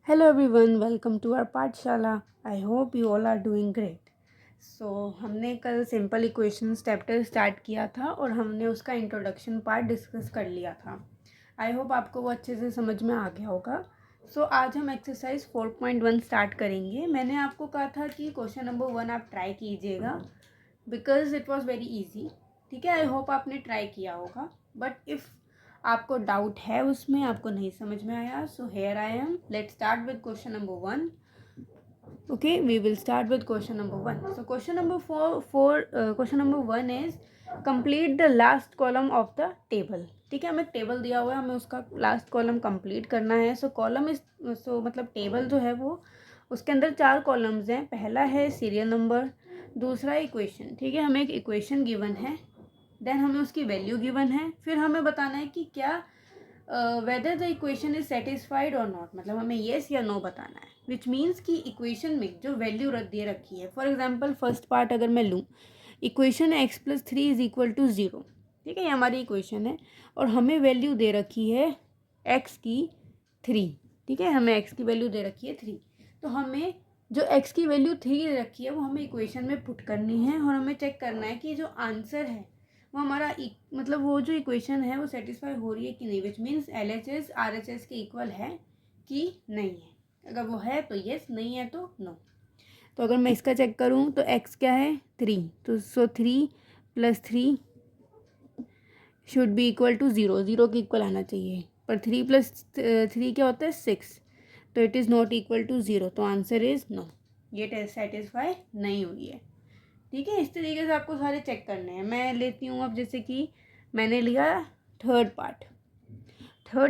Hello everyone, welcome to our पाठशाला. I hope you all are doing great. So हमने कल simple equations chapter start किया था और हमने उसका इंट्रोडक्शन पार्ट डिस्कस कर लिया था. आई होप आपको वो अच्छे से समझ में आ गया होगा. सो आज हम एक्सरसाइज 4.1 स्टार्ट करेंगे. मैंने आपको कहा था कि क्वेश्चन नंबर 1 आप ट्राई कीजिएगा because it was very easy. ठीक है, आई होप आपने ट्राई किया होगा. बट इफ़ आपको डाउट है उसमें, आपको नहीं समझ में आया, so here I am. Let's start with question number 1. Okay, we will start with question number 1. So question number 4 question number 1 is complete the last column of the table. ठीक है, हमें टेबल दिया हुआ है, हमें उसका लास्ट कॉलम कंप्लीट करना है. सो मतलब टेबल जो है वो उसके अंदर 4 कॉलम्स हैं. पहला है सीरियल नंबर, दूसरा इक्वेशन. ठीक है, हमें एक इक्वेशन गिवन है, देन हमें उसकी वैल्यू गिवन है, फिर हमें बताना है कि क्या whether the equation is satisfied और नॉट. मतलब हमें येस या नो बताना है. विच मीन्स कि इक्वेशन में जो वैल्यू दे रखी है, फॉर एग्जाम्पल फर्स्ट पार्ट अगर मैं लूँ, इक्वेशन है x+3 इज इक्वल टू 0. ठीक है, ये हमारी इक्वेशन है और हमें वैल्यू दे रखी है x की 3. ठीक है, हमें x की वैल्यू दे रखी है 3. तो हमें जो x की वैल्यू 3 दे रखी है वो हमें इक्वेशन में पुट करनी है और हमें चेक करना है कि जो आंसर है वो हमारा मतलब वो जो इक्वेशन है वो सेटिस्फाई हो रही है कि नहीं. विच मीन्स LHS RHS के इक्वल है कि नहीं है. अगर वो है तो येस, नहीं है तो नो. तो अगर मैं इसका चेक करूँ तो x क्या है 3. तो 3 + 3 शुड बी इक्वल टू 0. 0 के इक्वल आना चाहिए, पर 3 + 3 क्या होता है 6. तो it is not equal to 0. तो आंसर इज़ नो. ये टेस्ट सेटिस्फाई नहीं हुई है. ठीक है, इस तरीके से आपको सारे चेक करने हैं. मैं लेती हूँ अब, जैसे कि मैंने लिया थर्ड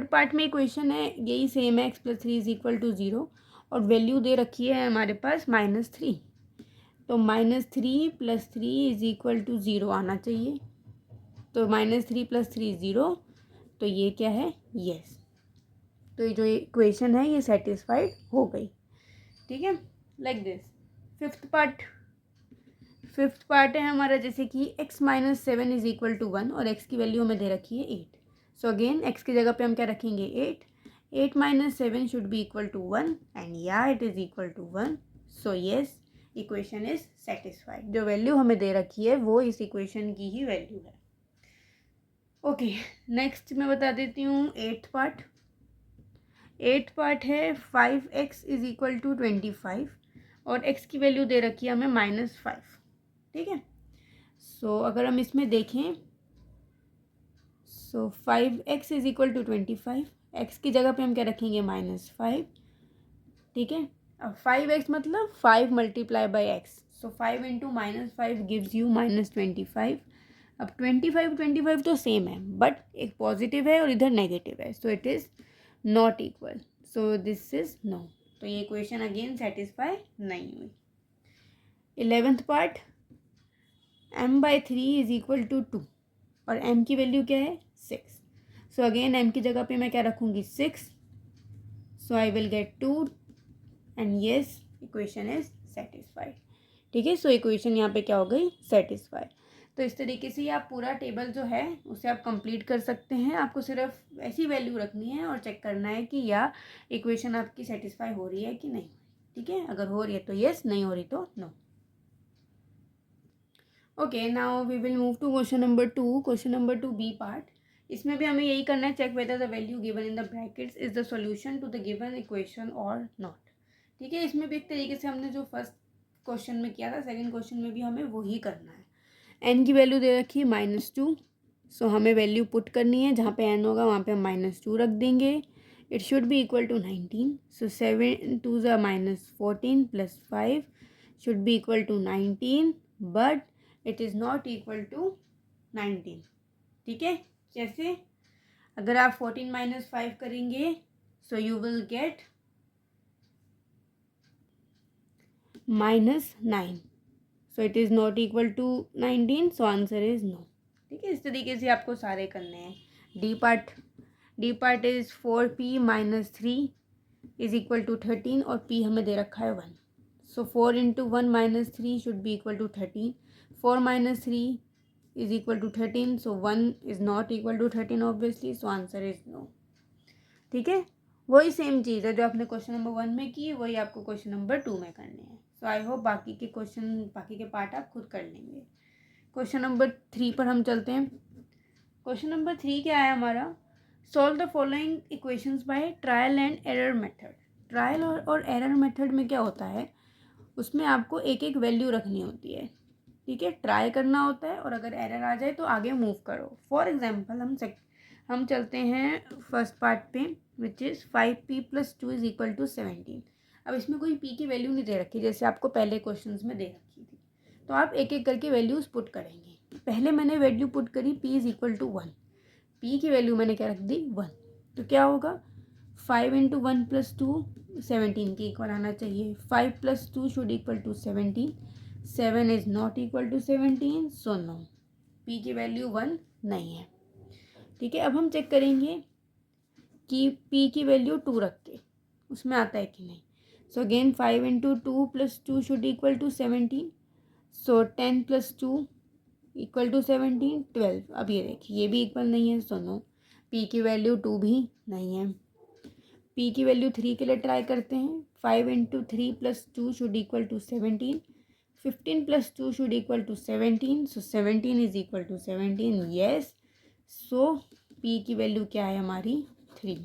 पार्ट में इक्वेशन है यही सेम है, x+3 इज इक्वल टू 0 और वैल्यू दे रखी है हमारे पास -3. तो -3 + 3 इज इक्वल टू 0 आना चाहिए. तो -3 + 3 0. तो ये क्या है, येस. तो ये जो इक्वेशन है ये सेटिस्फाइड हो गई. ठीक है, लाइक दिस. फिफ्थ पार्ट है हमारा, जैसे कि x-7 इज इक्वल टू 1 और x की वैल्यू हमें दे रखी है 8. सो अगेन x की जगह पे हम क्या रखेंगे 8. 8 - 7 should be equal to 1 and या it is equal to 1. So yes, equation is satisfied. जो वैल्यू हमें दे रखी है वो इस इक्वेशन की ही वैल्यू है. ओके, नेक्स्ट मैं बता देती हूँ एट्थ पार्ट है 5x इज इक्वल टू 25 और x की वैल्यू दे रखी है हमें -5. ठीक है, सो अगर हम इसमें देखें, so 5x is equal to 25. x की जगह पे हम क्या रखेंगे -5. ठीक है, अब 5x मतलब 5 × x. So 5 × -5 gives you -25. अब 25 तो सेम है, बट एक पॉजिटिव है और इधर नेगेटिव है, so it is not equal. So this is no. तो ये इक्वेशन अगेन सेटिस्फाई नहीं हुई. 11th part m/3 is equal to 2 और m की वैल्यू क्या है 6. सो अगेन m की जगह पे मैं क्या रखूँगी 6. So I will get 2 and yes, equation is satisfied. ठीक है, सो इक्वेशन यहाँ पे क्या हो गई, सेटिस्फाइड. तो इस तरीके से आप पूरा टेबल जो है उसे आप कंप्लीट कर सकते हैं. आपको सिर्फ ऐसी वैल्यू रखनी है और चेक करना है कि या इक्वेशन आपकी सेटिस्फाई हो रही है कि नहीं. ठीक है, अगर हो रही है तो येस, नहीं हो रही तो no. Okay, now we will move to question number 2. Question number 2 B part. इसमें भी हमें यही करना है, check whether the value given in the brackets is the solution to the given equation और नॉट. ठीक है, इसमें भी एक तरीके से हमने जो फर्स्ट क्वेश्चन में किया था, सेकंड क्वेश्चन में भी हमें वही करना है. n की वैल्यू दे रखी है -2. सो हमें वैल्यू पुट करनी है, जहाँ पे n होगा वहाँ पे हम -2 रख देंगे. It should be equal to 19. So 7 2 -14 + 5 should be equal to 19, but it is not equal to 19. ठीक है, जैसे अगर आप 14 - 5 करेंगे, so you will get -9. So it is not equal to 19. So answer is no. ठीक है, इस तरीके से आपको सारे करने हैं. D part is 4p - 3 is equal to 13 और p हमें दे रखा है 1. So 4 × 1 - 3 should be equal to 13. 4 - 3 is equal to 13. So 1 is not equal to 13 obviously. So answer is no. ठीक है, वही सेम चीज़ है जो आपने क्वेश्चन नंबर 1 में की, वही आपको क्वेश्चन नंबर 2 में करनी है। सो आई होप बाकी के पार्ट आप खुद कर लेंगे। क्वेश्चन नंबर 3 पर हम चलते हैं। क्वेश्चन नंबर 3 क्या है हमारा, solve the following equations by trial and error method. Trial और एरर मेथड में क्या होता है, उसमें आपको एक एक वैल्यू रखनी होती है, ठीक है। ट्राई करना होता है और अगर एरर आ जाए तो आगे मूव करो। फॉर एग्जांपल हम चलते हैं फर्स्ट पार्ट पे, which is 5p+2 is equal to 17। अब इसमें कोई p की वैल्यू नहीं दे रखी जैसे आपको पहले क्वेश्चंस में दे रखी थी, तो आप एक एक करके वैल्यूज़ पुट करेंगे। पहले मैंने वैल्यू पुट करी p is equal to 1, p की वैल्यू मैंने क्या रख दी 1, तो क्या होगा 5 इंटू 1 + 2 17 के इक्वल आना चाहिए। 5 + 2 should equal to 17, 7 is not equal to 17, so no, p की वैल्यू 1 नहीं है, ठीक है। अब हम चेक करेंगे कि p की वैल्यू 2 रख के उसमें आता है कि नहीं। So again 5 into 2 + 2 should equal to 17, so 10 + 2 equal to 17, 12। अब ये देखिए ये भी इक्वल नहीं है, सो नो, p की वैल्यू 2 भी नहीं है। p की वैल्यू 3 के लिए ट्राई करते हैं। 5 into 3 + 2 should equal to 17, 15 + 2 should equal to 17, so 17 is equal to 17, yes. So p की वैल्यू क्या है हमारी 3,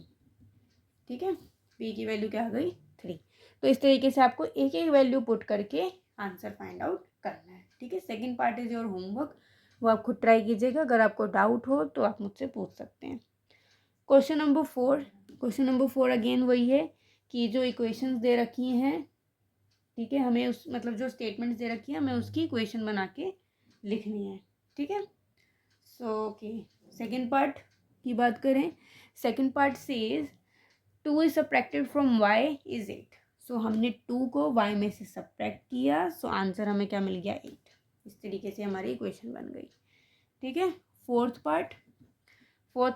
ठीक है। p की वैल्यू क्या आ गई 3। तो इस तरीके से आपको एक एक वैल्यू पुट करके आंसर फाइंड आउट करना है, ठीक है। Second part is your homework, वो आप खुद ट्राई कीजिएगा। अगर आपको डाउट हो तो आप मुझसे पूछ सकते हैं। क्वेश्चन नंबर 4 अगेन वही है कि जो इक्वेशंस दे रखी हैं, ठीक है, हमें उस मतलब जो स्टेटमेंट्स दे रखी है हमें उसकी इक्वेशन बना के लिखनी है, ठीक है। सो ओके, सेकेंड पार्ट की बात करें। Second part says 2 is subtracted from y is 8। सो हमने 2 को y में से सब्ट्रैक्ट किया, सो आंसर हमें क्या मिल गया 8। इस तरीके से हमारी इक्वेशन बन गई, ठीक है। Fourth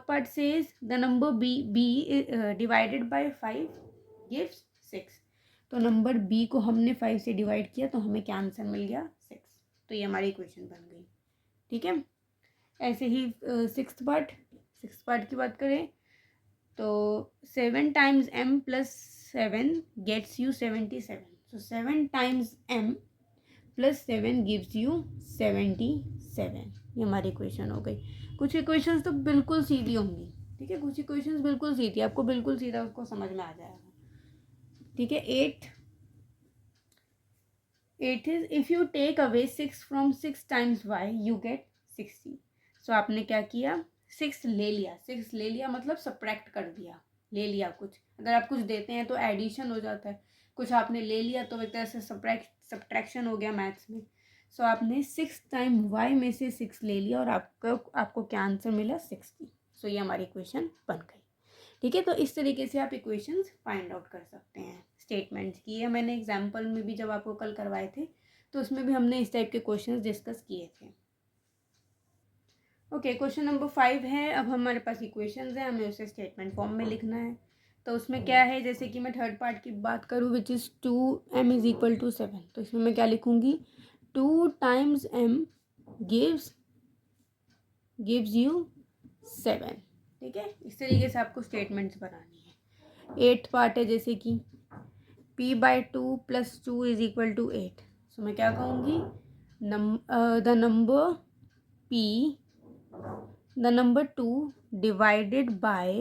part says the number b divided by 5 gives 6। तो नंबर b को हमने 5 से डिवाइड किया तो हमें क्या आंसर मिल गया 6। तो ये हमारी इक्वेशन बन गई, ठीक है। ऐसे ही सिक्स्थ पार्ट की बात करें तो 7 times m + 7 gets you 77। So 7 times m + 7 gives you 77। ये हमारी इक्वेशन हो गई। कुछ इक्वेशंस तो बिल्कुल सीधी होंगी, ठीक है, कुछ इक्वेशंस बिल्कुल सीधी, आपको बिल्कुल सीधा उसको समझ में आ जाएगा, ठीक है। 8 is if you take away 6 from 6 times y you get 60। So आपने क्या किया 6 ले लिया मतलब सब्ट्रैक्ट कर दिया, ले लिया कुछ। अगर आप कुछ देते हैं तो एडिशन हो जाता है, कुछ आपने ले लिया तो एक तरह से सब्ट्रैक्शन हो गया मैथ्स में। सो आपने 6 टाइम y में से 6 ले लिया और आपको क्या आंसर मिला 60। सो ये हमारी इक्वेशन बन गई, ठीक है। तो इस तरीके से आप इक्वेशंस फाइंड आउट कर सकते हैं स्टेटमेंट्स की। है मैंने एग्जांपल में भी जब आपको कल करवाए थे तो उसमें भी हमने इस टाइप के क्वेश्चंस डिस्कस किए थे। ओके, क्वेश्चन नंबर 5 है। अब हमारे पास इक्वेशंस हैं, हमें उसे स्टेटमेंट फॉर्म में लिखना है। तो उसमें क्या है, जैसे कि मैं थर्ड पार्ट की बात करूँ which is 2m is equal to 7, तो इसमें मैं क्या लिखूँगी 2 टाइम्स m गिव्स यू 7, ठीक है। इस तरीके से आपको स्टेटमेंट्स बनानी है। 8 पार्ट है जैसे कि p/2 + 2 इज इक्वल टू 8। सो मैं क्या कहूँगी the number 2 divided by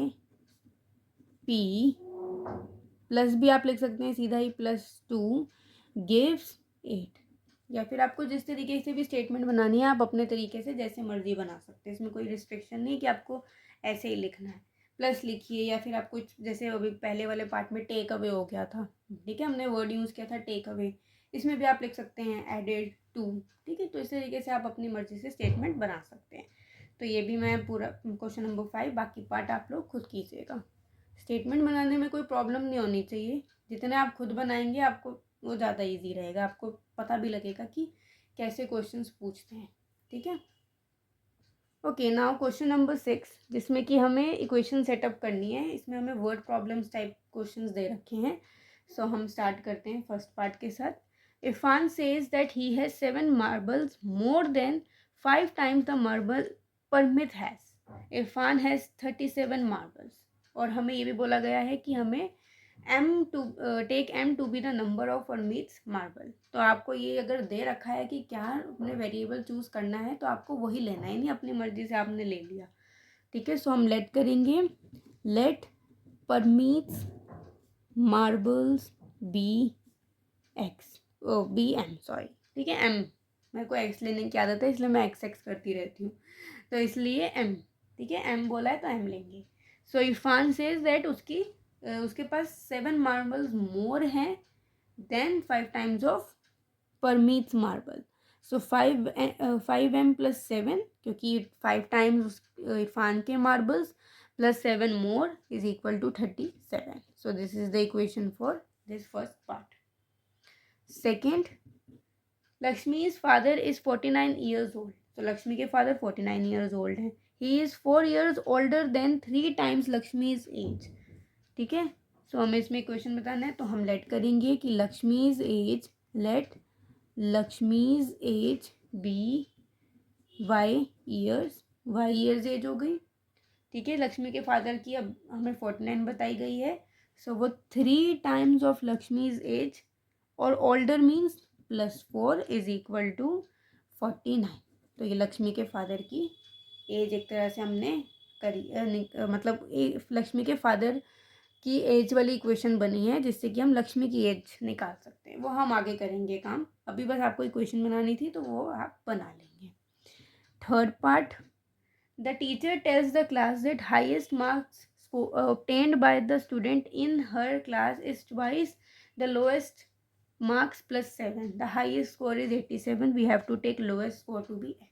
p plus भी आप लिख सकते हैं सीधा ही +2 गिव्स 8। या फिर आपको जिस तरीके से भी स्टेटमेंट बनानी है आप अपने तरीके से जैसे मर्जी बना सकते हैं, इसमें कोई रिस्ट्रिक्शन नहीं कि आपको ऐसे ही लिखना है। प्लस लिखिए या फिर आप कुछ जैसे अभी पहले वाले पार्ट में टेक अवे हो गया था, ठीक है, हमने वर्ड यूज़ किया था टेक अवे, इसमें भी आप लिख सकते हैं एडेड टू, ठीक है। तो इस तरीके से आप अपनी मर्जी से स्टेटमेंट बना सकते हैं। तो ये भी मैं पूरा क्वेश्चन नंबर 5, बाकी पार्ट आप लोग खुद कीजिएगा। स्टेटमेंट बनाने में कोई प्रॉब्लम नहीं होनी चाहिए, जितने आप खुद बनाएंगे आपको वो ज़्यादा इजी रहेगा, आपको पता भी लगेगा कि कैसे क्वेश्चंस पूछते हैं, ठीक है। ओके, नाउ क्वेश्चन नंबर 6 जिसमें कि हमें इक्वेशन सेटअप करनी है। इसमें हमें वर्ड प्रॉब्लम्स टाइप क्वेश्चंस दे रखे हैं। सो हम स्टार्ट करते हैं फर्स्ट पार्ट के साथ। Irfan says that he has 7 marbles more than 5 times the marble Parmit has. Irfan has 37 marbles. और हमें ये भी बोला गया है कि हमें take m to be the number of हर्मीट्स मार्बल। तो आपको ये अगर दे रखा है कि क्या अपने वेरिएबल चूज़ करना है तो आपको वही लेना है, नहीं अपनी मर्जी से आपने ले लिया। ठीक है, सो हम लेट करेंगे, let Parmit's marbles be M, sorry. ठीक है, एम, मेरे को एक्स लेने की आदत है इसलिए मैं एक्स करती रहती हूँ, तो इसलिए एम। ठीक है, एम बोला है तो एम लेंगे। सो इरफान सेज दैट उसके पास 7 मार्बल्स मोर हैं than 5 times of Parmit's marble. So 5m plus 7, क्योंकि 5 टाइम्स इरफान के marbles plus 7 more is equal to 37. So this is the equation for this first part. Second, Lakshmi's father is 49 years old. तो लक्ष्मी के father 49 years old हैं. He is 4 years older than 3 times लक्ष्मी's age. ठीक है, सो हमें इसमें question बताना है, तो हम लेट करेंगे कि Lakshmi's age, let Lakshmi's age be y years age हो गई. ठीक है, लक्ष्मी के फादर की अब हमें 49 बताई गई है, सो वो 3 टाइम्स ऑफ लक्ष्मी's एज और older means +4 is equal to 49. तो ये लक्ष्मी के फादर की एज एक तरह से हमने मतलब लक्ष्मी के फादर की एज वाली इक्वेशन बनी है जिससे कि हम लक्ष्मी की एज निकाल सकते हैं. वो हम आगे करेंगे काम, अभी बस आपको इक्वेशन बनानी थी तो वो आप बना लेंगे. Third part, the teacher tells the class that highest marks obtained by the student in her class is twice the lowest marks plus 7. The highest score is 87. We have to take lowest score to be L.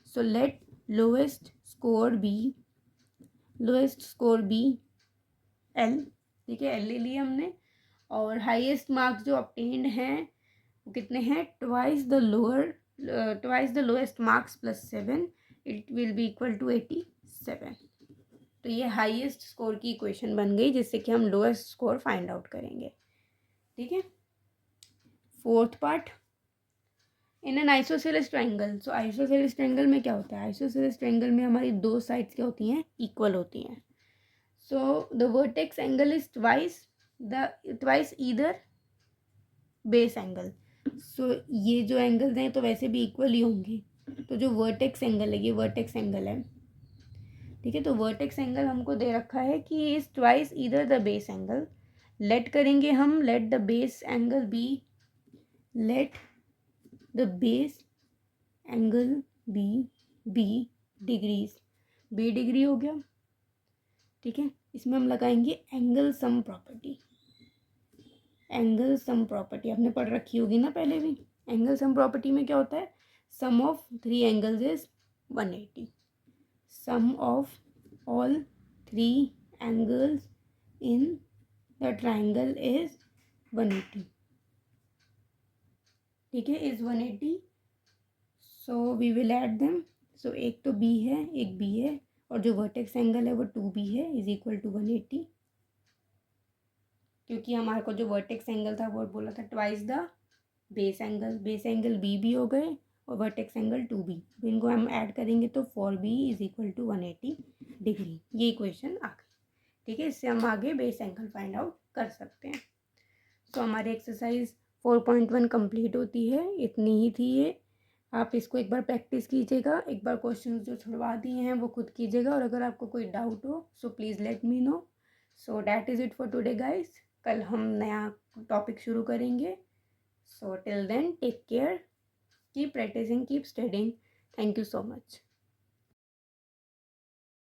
So let lowest score be L. ठीक है, L ले लिया हमने. और highest marks जो obtained हैं वो कितने हैं, twice the lowest marks plus 7. It will be equal to 87. तो ये हाईएस्ट स्कोर की इक्वेशन बन गई जिससे कि हम लोएस्ट स्कोर फाइंड आउट करेंगे. ठीक है, fourth part, in an isosceles triangle. So isosceles triangle में क्या होता है, आइसोसेलेस ट्रायंगल में हमारी दो साइड्स क्या होती हैं, इक्वल होती हैं. So the vertex angle is twice either base angle. So ये जो एंगल्स हैं तो वैसे भी इक्वल ही होंगे, तो जो वर्टेक्स एंगल है ये वर्टेक्स एंगल है. ठीक है, तो वर्टेक्स एंगल हमको दे रखा है कि is twice either the base angle. Let करेंगे हम, let the base angle b, let the base angle b degrees, b degree हो गया. ठीक है, इसमें हम लगाएंगे angle sum property. Angle sum property आपने पढ़ रखी होगी ना पहले भी. एंगल सम प्रॉपर्टी में क्या होता है, sum of 3 angles is 180. Sum of all 3 angles in the triangle is 180. ठीक है, is 180. So we will add them. सो एक तो बी है, एक बी है, और जो वर्टेक्स एंगल है वो 2b है, इज इक्वल टू 180. क्योंकि हमारे को जो वर्टेक्स एंगल था वो बोला था twice the base angle. Base angle b भी हो गए और वर्टेक्स एंगल 2b, इनको हम ऐड करेंगे तो 4b is equal to 180 degree. ये इक्वेशन आ गई. ठीक है, इससे हम आगे बेस एंगल फाइंड आउट कर सकते हैं. तो हमारी एक्सरसाइज 4.1 कंप्लीट होती है. इतनी ही थी ये. आप इसको एक बार प्रैक्टिस कीजिएगा, एक बार क्वेश्चन जो छुड़वा दिए हैं वो खुद कीजिएगा, और अगर आपको कोई डाउट हो so please let me know. So that is it for today guys. कल हम नया टॉपिक शुरू करेंगे. So till then take care, keep practicing, keep studying. Thank you so much.